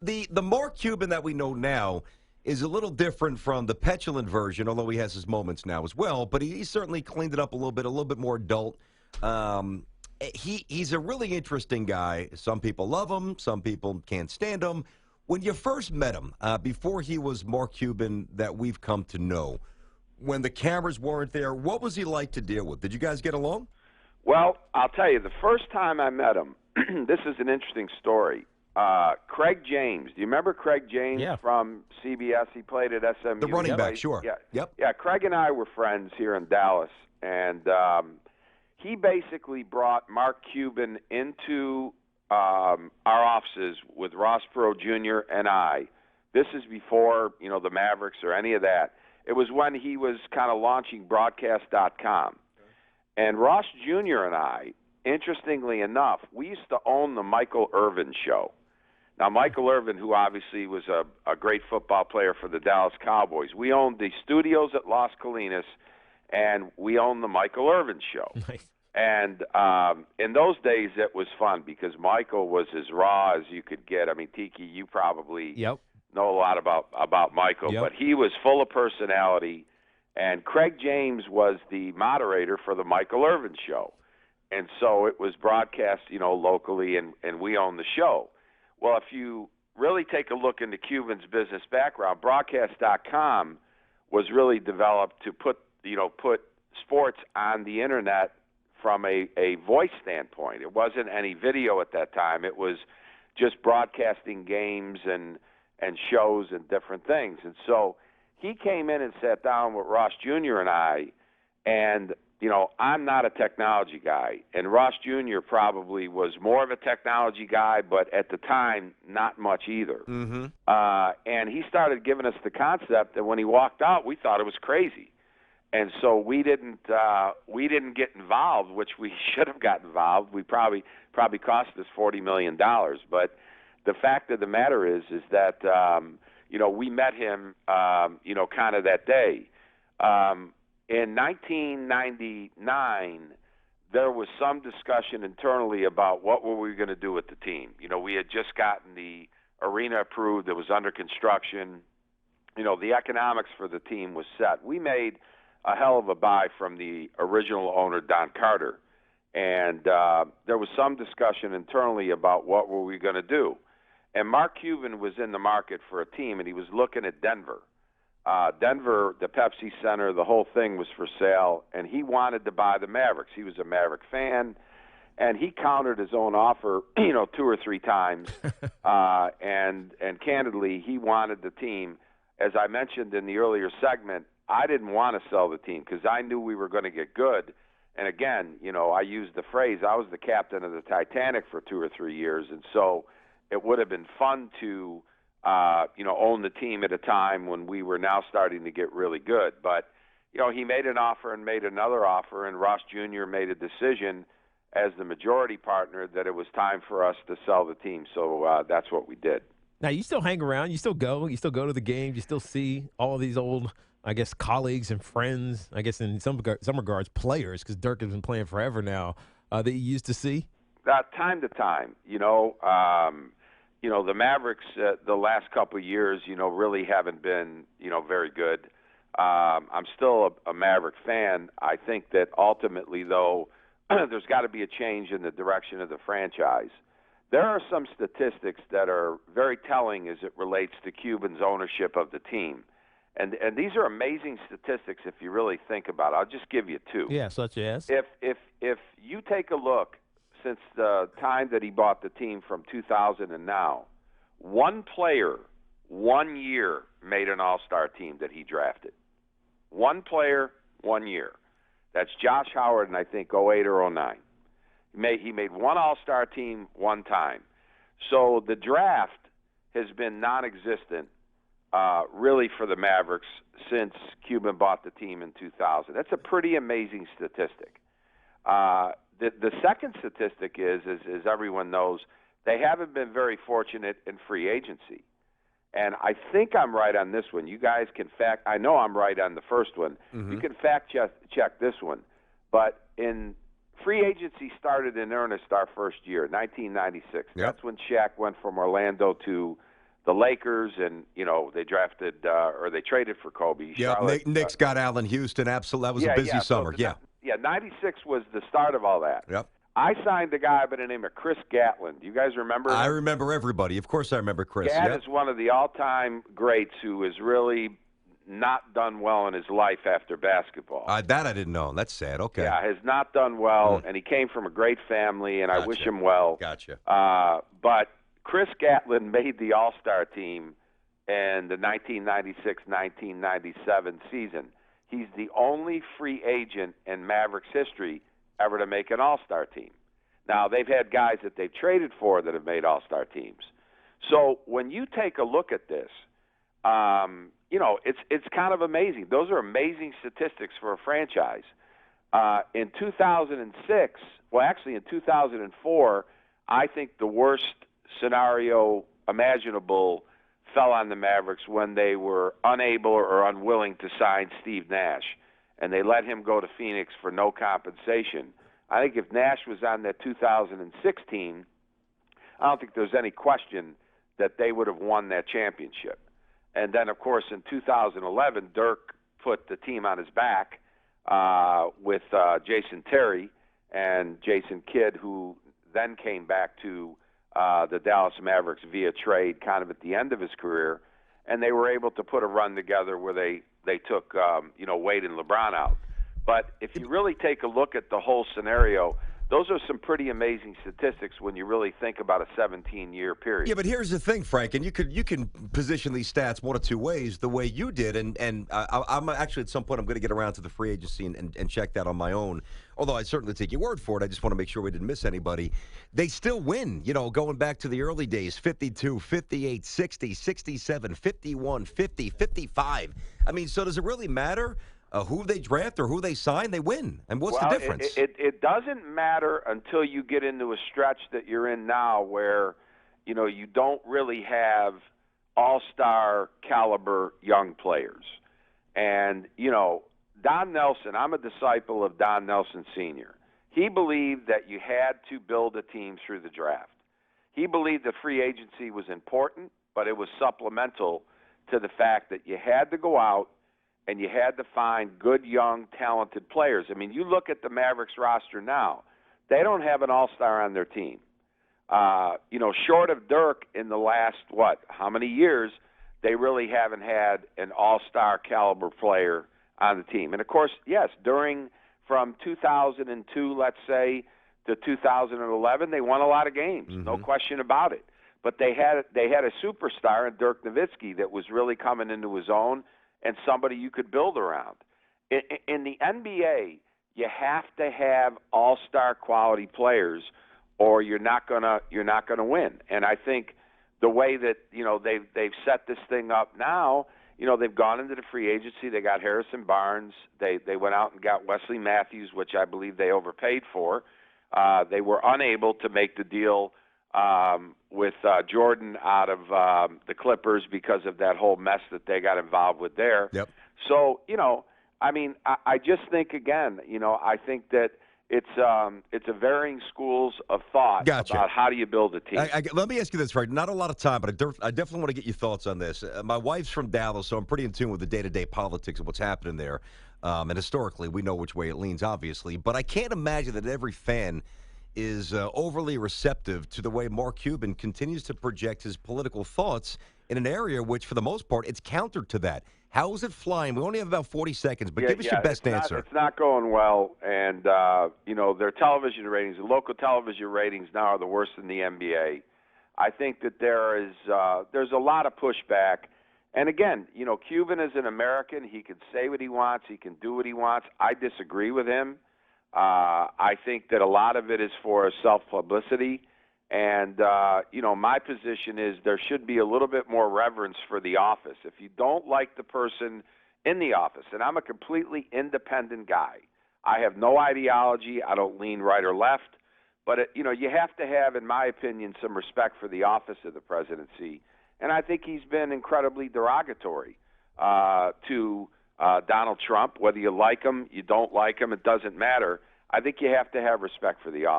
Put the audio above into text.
The Mark Cuban that we know now is a little different from the petulant version, although he has his moments now as well. But he certainly cleaned it up a little bit more adult. He's a really interesting guy. Some people love him, some people can't stand him. When you first met him, before he was Mark Cuban that we've come to know, when the cameras weren't there, what was he like to deal with? Did you guys get along? Well, I'll tell you, the first time I met him, this is an interesting story. Craig James. Do you remember Craig James from CBS? He played at SMU. The running back, sure. Yeah. Yep. Yeah, Craig and I were friends here in Dallas, and he basically brought Mark Cuban into our offices with Ross Perot Jr. and I. This is before, the Mavericks or any of that. It was when he was kind of launching broadcast.com. And Ross Jr. and I, interestingly enough, we used to own the Michael Irvin show. Now, Michael Irvin, who obviously was a great football player for the Dallas Cowboys, we owned the studios at Las Colinas, and we owned the Michael Irvin show. Nice. And in those days, it was fun because Michael was as raw as you could get. I mean, Tiki, you probably know a lot about Michael, but he was full of personality. And Craig James was the moderator for the Michael Irvin show. And so it was broadcast, locally, and we owned the show. Well, if you really take a look into Cuban's business background, broadcast.com was really developed to put sports on the internet from a voice standpoint. It wasn't any video at that time. It was just broadcasting games and shows and different things. And so he came in and sat down with Ross Jr. and I, and I'm not a technology guy, and Ross Jr. probably was more of a technology guy, but at the time, not much either. Mm-hmm. And he started giving us the concept, and when he walked out, we thought it was crazy. And so we didn't get involved, which we should have got involved. We probably cost us $40 million. But the fact of the matter is that we met him, kind of that day. In 1999, there was some discussion internally about what were we going to do with the team. We had just gotten the arena approved. It was under construction. The economics for the team was set. We made a hell of a buy from the original owner, Don Carter. And there was some discussion internally about what were we going to do. And Mark Cuban was in the market for a team, and he was looking at Denver. Denver, the Pepsi Center, the whole thing was for sale, and he wanted to buy the Mavericks. He was a Maverick fan, and he countered his own offer, 2 or 3 times. And candidly, he wanted the team. As I mentioned in the earlier segment, I didn't want to sell the team because I knew we were going to get good. And again, I used the phrase, I was the captain of the Titanic for 2 or 3 years, and so it would have been fun to own the team at a time when we were now starting to get really good. But, he made an offer and made another offer, and Ross Jr. made a decision as the majority partner that it was time for us to sell the team. So that's what we did. Now, you still hang around. You still go to the games. You still see all of these old, I guess, colleagues and friends, I guess in some regards, players, because Dirk has been playing forever now, that you used to see? Time to time, the Mavericks the last couple of years, really haven't been, very good. I'm still a Maverick fan. I think that ultimately, though, there's got to be a change in the direction of the franchise. There are some statistics that are very telling as it relates to Cuban's ownership of the team. And these are amazing statistics if you really think about it. I'll just give you 2. Yeah, such as? If you take a look since the time that he bought the team from 2000 and now, one player, 1 year, made an all-star team that he drafted. One player, 1 year. That's Josh Howard in, I think, 08 or 09. He made one all-star team one time. So the draft has been non-existent really for the Mavericks since Cuban bought the team in 2000. That's a pretty amazing statistic. The second statistic is, as everyone knows, they haven't been very fortunate in free agency. And I think I'm right on this one. You guys can I know I'm right on the first one. Mm-hmm. You can fact check this one. But in free agency started in earnest our first year, 1996. Yep. That's when Shaq went from Orlando to the Lakers, and they drafted or they traded for Kobe. Yep, Charlotte, Knicks got Allen Houston. Absolutely, that was a busy summer. So '96 was the start of all that. Yep. I signed a guy by the name of Chris Gatlin. Do you guys remember him? I remember everybody. Of course, I remember Chris. Gat is one of the all-time greats who has really not done well in his life after basketball. That I didn't know. That's sad. Okay. Yeah, has not done well, and he came from a great family, and I wish him well. Gotcha. But Chris Gatlin made the All-Star team in the 1996-1997 season. He's the only free agent in Mavericks history ever to make an All-Star team. Now, they've had guys that they've traded for that have made All-Star teams. So when you take a look at this, it's kind of amazing. Those are amazing statistics for a franchise. In 2006, well, actually in 2004, I think the worst scenario imaginable fell on the Mavericks when they were unable or unwilling to sign Steve Nash, and they let him go to Phoenix for no compensation. I think if Nash was on that 2016, I don't think there's any question that they would have won that championship. And then, of course, in 2011, Dirk put the team on his back with Jason Terry and Jason Kidd, who then came back to the Dallas Mavericks via trade kind of at the end of his career, and they were able to put a run together where they took Wade and LeBron out. But if you really take a look at the whole scenario, those are some pretty amazing statistics when you really think about a 17-year period. Yeah, but here's the thing, Frank, and you can position these stats one of two ways, the way you did, and I'm actually at some point I'm going to get around to the free agency and check that on my own, although I certainly take your word for it. I just want to make sure we didn't miss anybody. They still win, going back to the early days, 52, 58, 60, 67, 51, 50, 55. I mean, so does it really matter? Who they draft or who they sign, they win. And what's the difference? It doesn't matter until you get into a stretch that you're in now where, you don't really have all-star caliber young players. And, Don Nelson, I'm a disciple of Don Nelson Sr. He believed that you had to build a team through the draft. He believed that free agency was important, but it was supplemental to the fact that you had to go out and you had to find good, young, talented players. I mean, you look at the Mavericks roster now, they don't have an all-star on their team. Short of Dirk in the last, how many years, they really haven't had an all-star caliber player on the team. And, of course, yes, from 2002, let's say, to 2011, they won a lot of games, no question about it. But they had a superstar in Dirk Nowitzki that was really coming into his own, and somebody you could build around. In the NBA, you have to have all-star quality players, or you're not gonna win. And I think the way that they've set this thing up now, they've gone into the free agency. They got Harrison Barnes. They went out and got Wesley Matthews, which I believe they overpaid for. They were unable to make the deal with Jordan out of the Clippers because of that whole mess that they got involved with there. Yep. So, I just think, again, I think that it's a varying schools of thought about how do you build a team. Let me ask you this, Frank. Not a lot of time, but I definitely want to get your thoughts on this. My wife's from Dallas, so I'm pretty in tune with the day-to-day politics of what's happening there. And historically, we know which way it leans, obviously. But I can't imagine that every fan is overly receptive to the way Mark Cuban continues to project his political thoughts in an area which, for the most part, it's counter to that. How is it flying? We only have about 40 seconds, but give us your best answer. It's not going well, and, their television ratings, the local television ratings now are the worst in the NBA. I think that there's a lot of pushback. And, again, Cuban is an American. He can say what he wants. He can do what he wants. I disagree with him. I think that a lot of it is for self-publicity. And, my position is there should be a little bit more reverence for the office. If you don't like the person in the office, and I'm a completely independent guy, I have no ideology, I don't lean right or left, but, you have to have, in my opinion, some respect for the office of the presidency. And I think he's been incredibly derogatory to Donald Trump. Whether you like him, you don't like him, it doesn't matter. I think you have to have respect for the office.